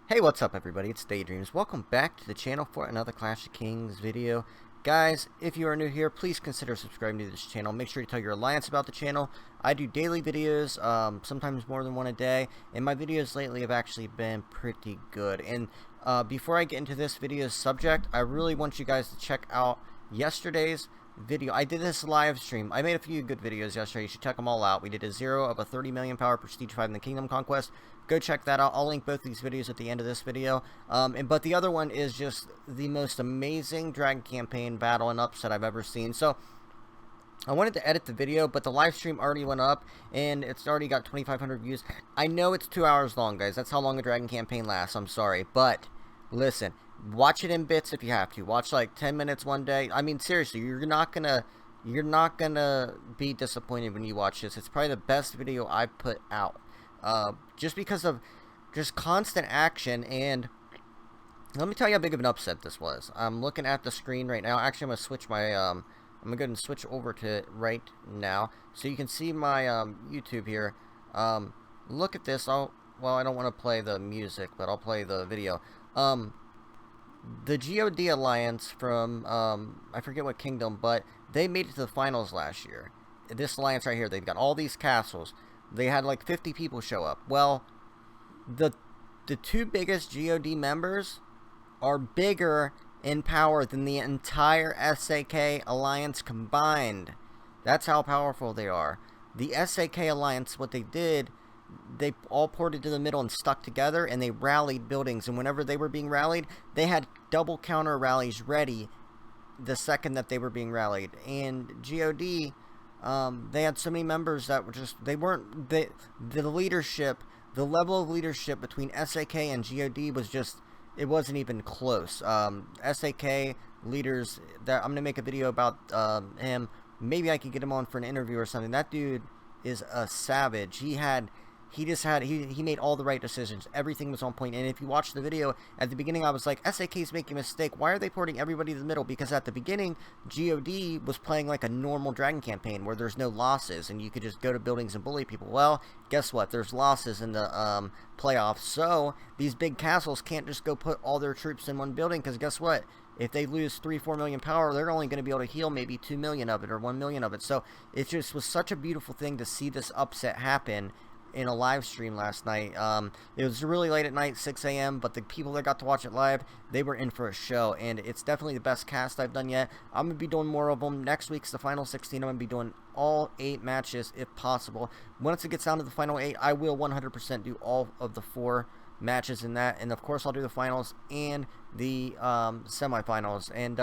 Hey, what's up everybody? It's DaYDreaMz. Welcome back to the channel for another Clash of Kings video. Guys, if you are new here, please consider subscribing to this channel. Make sure you tell your alliance about the channel. I do daily videos, sometimes more than one a day, and my videos lately have actually been pretty good. And before I get into this video's subject, I really want you guys to check out yesterday's video. I did this live stream. I made a few good videos yesterday. You should check them all out. We did a 0 of a 30 million power Prestige 5 in the Kingdom Conquest. Go check that out. I'll link both these videos at the end of this video. But the other one is just the most amazing Dragon Campaign battle and upset I've ever seen. So I wanted to edit the video, but the live stream already went up, and it's already got 2,500 views. I know it's 2 hours long, guys. That's how long a Dragon Campaign lasts. I'm sorry. But listen, watch it in bits if you have to. Watch like 10 minutes one day. I mean, seriously, you're not gonna be disappointed when you watch this. It's probably the best video I've put out. Just because of just constant action. And let me tell you how big of an upset this was. I'm looking at the screen right now. Actually, I'm gonna switch my I'm gonna go ahead and switch over to it right now so you can see my YouTube here. Look at this. Well, I don't want to play the music, but I'll play the video. The God Alliance from I forget what kingdom, but they made it to the finals last year. This alliance right here, they've got all these castles. They had like 50 people show up. Well, the two biggest God members are bigger in power than the entire SAK alliance combined. That's how powerful they are. The SAK alliance, what they did, they all ported to the middle and stuck together, and they rallied buildings. And whenever they were being rallied, they had double counter rallies ready the second that they were being rallied. And God, they had so many members that were just, the leadership, the level of leadership between SAK and God was just, it wasn't even close. SAK leaders, that I'm going to make a video about him. Maybe I could get him on for an interview or something. That dude is a savage. He made all the right decisions. Everything was on point. And if you watch the video, at the beginning I was like, SAK's making a mistake. Why are they porting everybody to the middle? Because at the beginning, God was playing like a normal Dragon campaign where there's no losses and you could just go to buildings and bully people. Well, guess what? There's losses in the playoffs. So these big castles can't just go put all their troops in one building, because guess what? If they lose 3-4 million power, they're only going to be able to heal maybe 2 million of it or 1 million of it. So it just was such a beautiful thing to see this upset happen in a live stream last night. It was really late at night, 6 a.m., but the people that got to watch it live, they were in for a show, and it's definitely the best cast I've done yet. I'm going to be doing more of them. Next week's the final 16. I'm going to be doing all 8 matches if possible. Once it gets down to the final 8, I will 100% do all of the 4 matches in that, and of course I'll do the finals and the semifinals. And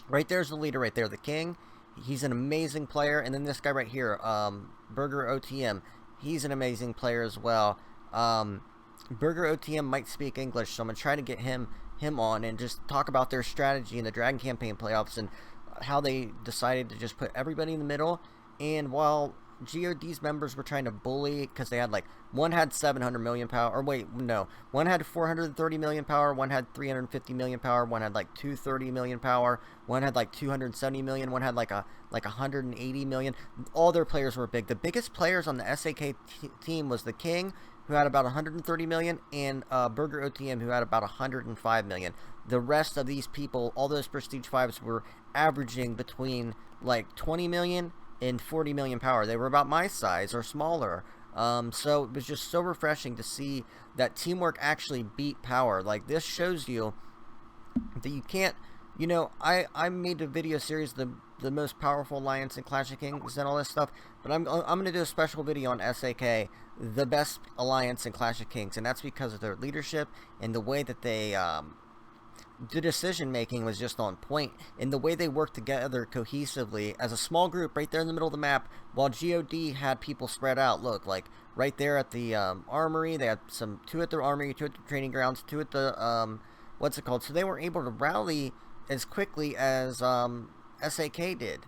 right there's the leader right there, the king. He's an amazing player. And then this guy right here, Burger OTM, he's an amazing player as well. Burger OTM might speak English, so I'm gonna try to get him on and just talk about their strategy in the Dragon Campaign playoffs and how they decided to just put everybody in the middle. And while GOD's members were trying to bully, because they had like, one had 700 million power, or wait, no, one had 430 million power, one had 350 million power, one had like 230 million power, one had like 270 million, one had like 180 million. All their players were big. The biggest players on the SAK team was the King, who had about 130 million, and Burger OTM, who had about 105 million. The rest of these people, all those Prestige 5s, were averaging between like 20 million and 40 million power. They were about my size or smaller. So it was just so refreshing to see that teamwork actually beat power. Like, this shows you that you can't, you know, I made a video series, the most powerful alliance in Clash of Kings and all this stuff, but I'm going to do a special video on SAK, the best alliance in Clash of Kings, and that's because of their leadership and the way that they the decision making was just on point, and the way they worked together cohesively as a small group right there in the middle of the map, while God had people spread out. Look, like right there at the armory, they had 2 at their armory, 2 at the training grounds, 2 at the what's it called, so they were able to rally as quickly as SAK did.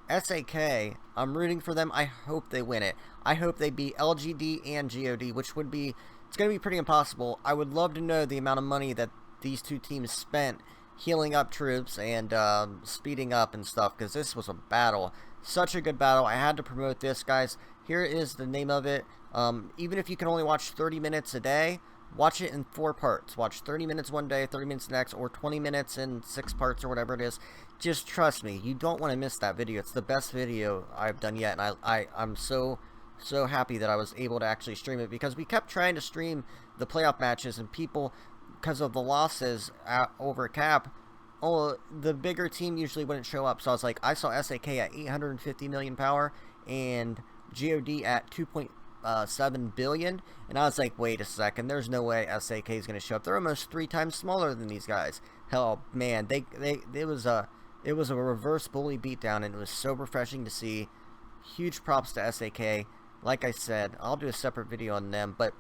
SAK, I'm rooting for them. I hope they win it. I hope they beat LGD and God, which would be, it's going to be pretty impossible. I would love to know the amount of money that these two teams spent healing up troops and speeding up and stuff, because this was a battle. Such a good battle. I had to promote this, guys. Here is the name of it. Even if you can only watch 30 minutes a day, watch it in 4 parts. Watch 30 minutes one day, 30 minutes next, or 20 minutes in 6 parts or whatever it is. Just trust me, you don't want to miss that video. It's the best video I've done yet, and I'm so happy that I was able to actually stream it, because we kept trying to stream the playoff matches, and people, because of the losses over cap, the bigger team usually wouldn't show up. So I was like, I saw SAK at 850 million power and God at 2.7 billion, and I was like, wait a second, there's no way SAK is going to show up. They're almost 3 times smaller than these guys. Hell, man, it was a reverse bully beatdown, and it was so refreshing to see. Huge props to SAK. Like I said, I'll do a separate video on them, but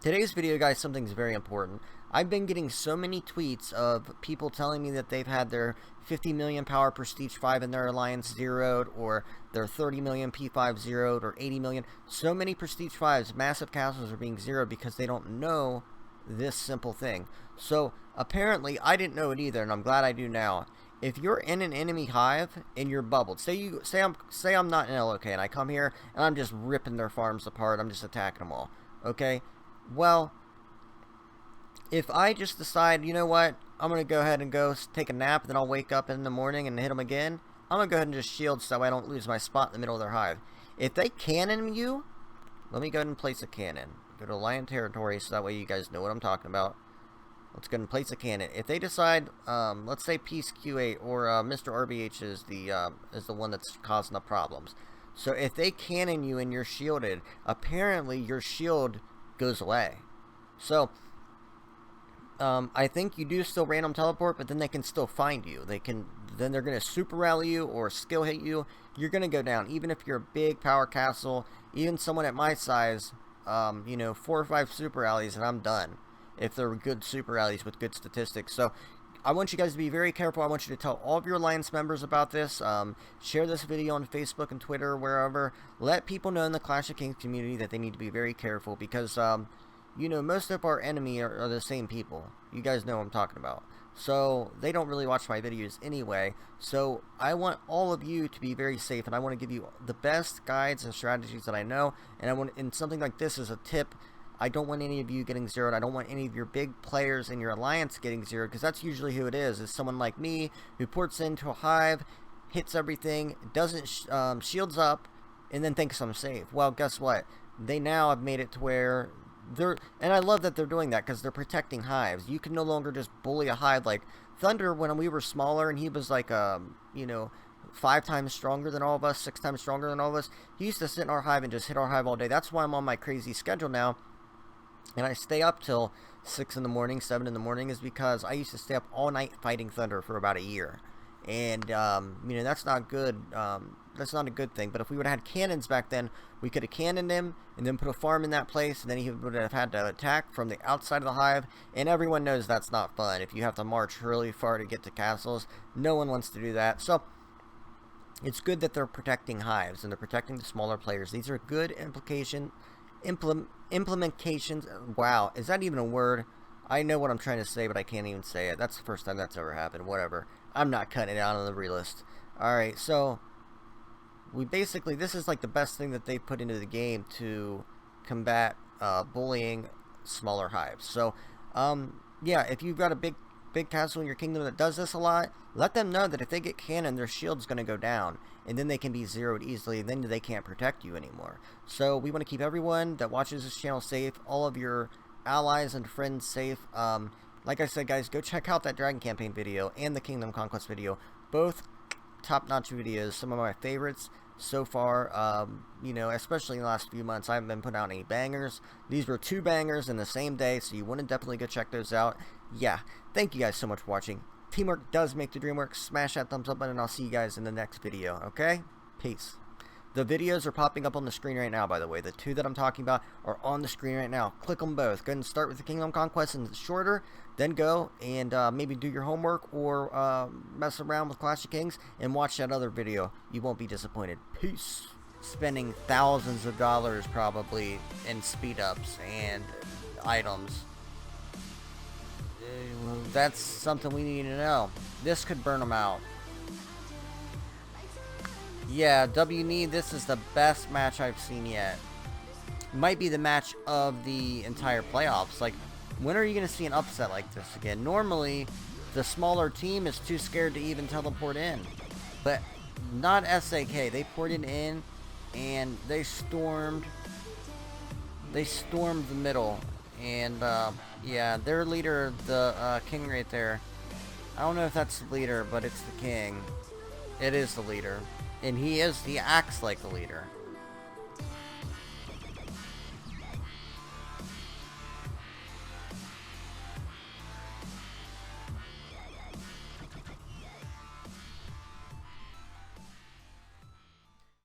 today's video, guys, something's very important. I've been getting so many tweets of people telling me that they've had their 50 million power Prestige 5 in their alliance zeroed, or their 30 million P5 zeroed, or 80 million. So many Prestige 5s, massive castles, are being zeroed because they don't know this simple thing. So apparently, I didn't know it either, and I'm glad I do now. If you're in an enemy hive and you're bubbled, say I'm not in LOK and I come here and I'm just ripping their farms apart, I'm just attacking them all, okay? Well, if I just decide, you know what, I'm going to go ahead and go take a nap, and then I'll wake up in the morning and hit them again, I'm going to go ahead and just shield so I don't lose my spot in the middle of their hive. If they cannon you, let me go ahead and place a cannon. Go to Lion Territory so that way you guys know what I'm talking about. Let's go ahead and place a cannon. If they decide, let's say Peace Q8 or Mr. RBH is the one that's causing the problems. So if they cannon you and you're shielded, apparently your shield goes away. So I think you do still random teleport, but then they can still find you. Then they're gonna super rally you or skill hit you. You're gonna go down, even if you're a big power castle. Even someone at my size, you know, 4 or 5 super rallies and I'm done. If they're good super rallies with good statistics. So I want you guys to be very careful. I want you to tell all of your alliance members about this. Share this video on Facebook and Twitter or wherever. Let people know in the Clash of Kings community that they need to be very careful, because you know, most of our enemy are the same people. You guys know what I'm talking about. So they don't really watch my videos anyway. So I want all of you to be very safe, and I want to give you the best guides and strategies that I know. And something like this is a tip. I don't want any of you getting zeroed. I don't want any of your big players in your alliance getting zeroed, because that's usually who it is someone like me who ports into a hive, hits everything, doesn't shields up, and then thinks I'm safe. Well, guess what? They now have made it to where and I love that they're doing that, because they're protecting hives. You can no longer just bully a hive like Thunder. When we were smaller and he was like you know, 5 times stronger than all of us, 6 times stronger than all of us, he used to sit in our hive and just hit our hive all day. That's why I'm on my crazy schedule now, and I stay up till 6 in the morning, 7 in the morning, is because I used to stay up all night fighting Thunder for about a year. And you know, that's not good. That's not a good thing. But if we would have had cannons back then, we could have cannoned him and then put a farm in that place, and then he would have had to attack from the outside of the hive. And everyone knows that's not fun. If you have to march really far to get to castles, no one wants to do that. So it's good that they're protecting hives and they're protecting the smaller players. These are good implementations. Wow, is that even a word? I know what I'm trying to say, but I can't even say it. That's the first time that's ever happened. Whatever. I'm not cutting it out on the realist. Alright, so we basically, this is like the best thing that they put into the game to combat bullying smaller hives. So, yeah, if you've got a big castle in your kingdom that does this a lot, let them know that if they get cannon, their shield's going to go down, and then they can be zeroed easily, and then they can't protect you anymore. So we want to keep everyone that watches this channel safe, all of your allies and friends safe. Like I said, guys, go check out that Dragon Campaign video and the Kingdom Conquest video. Both top-notch videos, some of my favorites so far. You know, especially in the last few months, I haven't been putting out any bangers. These were 2 bangers in the same day, so you want to definitely go check those out. Yeah, thank you guys so much for watching. Teamwork does make the dream work. Smash that thumbs up button, and I'll see you guys in the next video, okay? Peace. The videos are popping up on the screen right now, by the way. The 2 that I'm talking about are on the screen right now. Click them both. Go ahead and start with the Kingdom Conquest and shorter. Then go and maybe do your homework or mess around with Clash of Kings and watch that other video. You won't be disappointed. Peace. Spending thousands of dollars probably in speed ups and items. That's something we need to know. This could burn them out. Yeah, WNE, this is the best match I've seen yet. might be the match of the entire playoffs. Like, when are you going to see an upset like this again? Normally, the smaller team is too scared to even teleport in. But not SAK. They ported in, and they stormed the middle. And, yeah, their leader, the king right there. I don't know if that's the leader, but it's the king. It is the leader. And he acts like the leader.